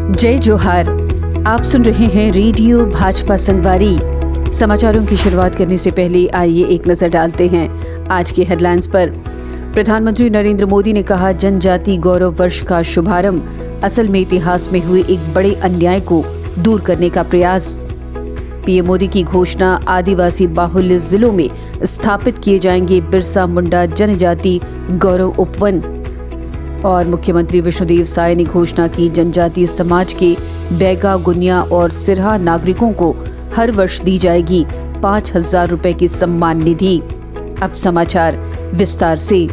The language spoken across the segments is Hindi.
जय जोहार। आप सुन रहे हैं रेडियो भाजपा संगवारी। समाचारों की शुरुआत करने से पहले आइए एक नजर डालते हैं आज के हेडलाइंस पर। प्रधानमंत्री नरेंद्र मोदी ने कहा, जनजाति गौरव वर्ष का शुभारंभ असल में इतिहास में हुए एक बड़े अन्याय को दूर करने का प्रयास। पीएम मोदी की घोषणा, आदिवासी बाहुल्य जिलों में स्थापित किए जाएंगे बिरसा मुंडा जनजाति गौरव उपवन। और मुख्यमंत्री विष्णुदेव साय ने घोषणा की, जनजातीय समाज के बैगा, गुनिया और सिरहा नागरिकों को हर वर्ष दी जाएगी 5,000 रुपए की सम्मान निधि। अब समाचार विस्तार से।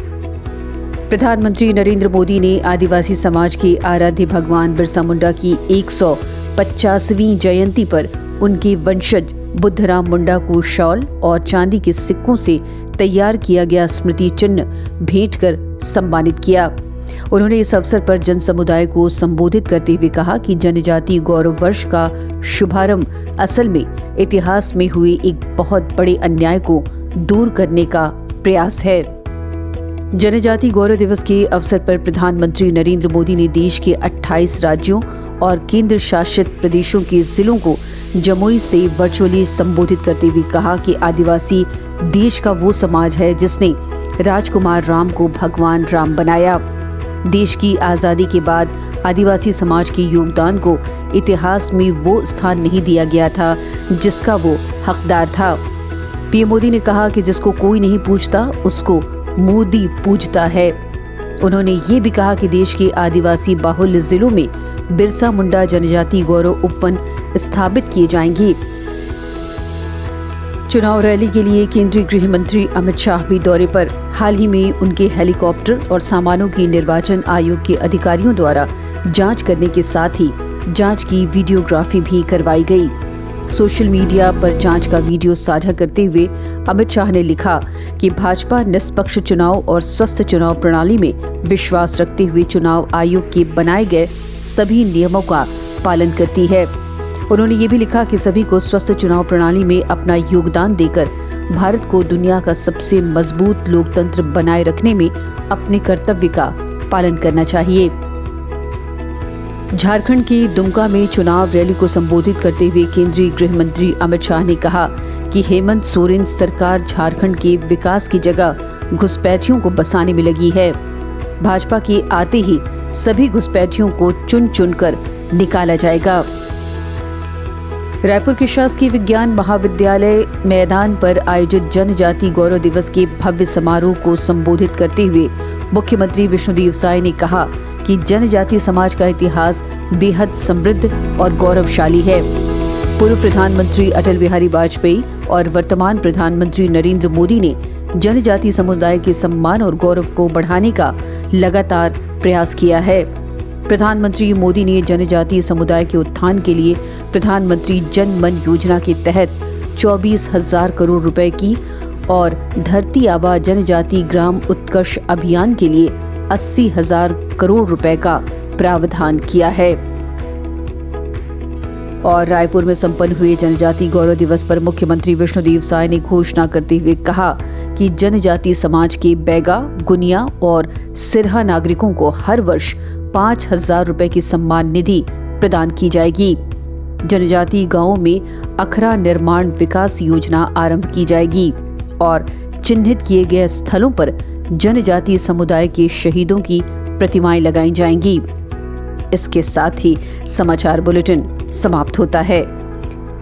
प्रधानमंत्री नरेंद्र मोदी ने आदिवासी समाज के आराध्य भगवान बिरसा मुंडा की 150वीं जयंती पर उनके वंशज बुद्धराम मुंडा को शॉल और चांदी के सिक्कों से तैयार किया गया स्मृति चिन्ह भेंट कर सम्मानित किया। उन्होंने इस अवसर पर जन समुदाय को संबोधित करते हुए कहा कि जनजाति गौरव वर्ष का शुभारंभ असल में इतिहास में हुए एक बहुत बड़े अन्याय को दूर करने का प्रयास है। जनजाति गौरव दिवस के अवसर पर प्रधानमंत्री नरेंद्र मोदी ने देश के 28 राज्यों और केंद्र शासित प्रदेशों के जिलों को जमुई से वर्चुअली संबोधित करते हुए कहा कि आदिवासी देश का वो समाज है जिसने राजकुमार राम को भगवान राम बनाया। देश की आज़ादी के बाद आदिवासी समाज के योगदान को इतिहास में वो स्थान नहीं दिया गया था जिसका वो हकदार था। पीएम मोदी ने कहा कि जिसको कोई नहीं पूछता उसको मोदी पूजता है। उन्होंने ये भी कहा कि देश के आदिवासी बाहुल्य जिलों में बिरसा मुंडा जनजाति गौरव उपवन स्थापित किए जाएंगे। चुनाव रैली के लिए केंद्रीय गृह मंत्री अमित शाह भी दौरे पर। हाल ही में उनके हेलीकॉप्टर और सामानों की निर्वाचन आयोग के अधिकारियों द्वारा जांच करने के साथ ही जांच की वीडियोग्राफी भी करवाई गई। सोशल मीडिया पर जांच का वीडियो साझा करते हुए अमित शाह ने लिखा कि भाजपा निष्पक्ष चुनाव और स्वस्थ चुनाव प्रणाली में विश्वास रखते हुए चुनाव आयोग के बनाए गए सभी नियमों का पालन करती है। उन्होंने ये भी लिखा कि सभी को स्वस्थ चुनाव प्रणाली में अपना योगदान देकर भारत को दुनिया का सबसे मजबूत लोकतंत्र बनाए रखने में अपने कर्तव्य का पालन करना चाहिए। झारखंड के दुमका में चुनाव रैली को संबोधित करते हुए केंद्रीय गृह मंत्री अमित शाह ने कहा कि हेमंत सोरेन सरकार झारखंड के विकास की जगह घुसपैठियों को बसाने में लगी है। भाजपा के आते ही सभी घुसपैठियों को चुन चुन कर निकाला जाएगा। रायपुर के शासकीय विज्ञान महाविद्यालय मैदान पर आयोजित जनजाति गौरव दिवस के भव्य समारोह को संबोधित करते हुए मुख्यमंत्री विष्णुदेव साय ने कहा कि जनजाति समाज का इतिहास बेहद समृद्ध और गौरवशाली है। पूर्व प्रधानमंत्री अटल बिहारी वाजपेयी और वर्तमान प्रधानमंत्री नरेंद्र मोदी ने जनजाति समुदाय के सम्मान और गौरव को बढ़ाने का लगातार प्रयास किया है। प्रधानमंत्री मोदी ने जनजातीय समुदाय के उत्थान के लिए प्रधानमंत्री जन मन योजना के तहत 24,000 करोड़ रुपए की और धरती आबा जनजाति ग्राम उत्कर्ष अभियान के लिए 80,000 करोड़ रुपए का प्रावधान किया है। और रायपुर में संपन्न हुए जनजाति गौरव दिवस पर मुख्यमंत्री विष्णुदेव साय ने घोषणा करते हुए कहा कि जनजाति समाज के बैगा, गुनिया और सिरहा नागरिकों को हर वर्ष 5,000 रुपए की सम्मान निधि प्रदान की जाएगी। जनजाति गांवों में अखरा निर्माण विकास योजना आरंभ की जाएगी और चिन्हित किए गए स्थलों पर जनजातीय समुदाय के शहीदों की प्रतिमाएं लगाई जाएंगी। इसके साथ ही समाचार बुलेटिन समाप्त होता है।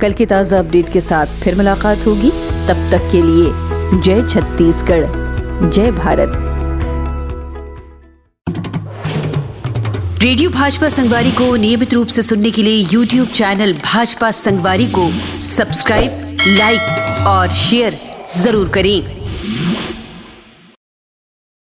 कल के ताजा अपडेट के साथ फिर मुलाकात होगी। तब तक के लिए जय छत्तीसगढ़, जय भारत। रेडियो भाजपा संगवारी को नियमित रूप से सुनने के लिए YouTube चैनल भाजपा संगवारी को सब्सक्राइब, लाइक और शेयर जरूर करें।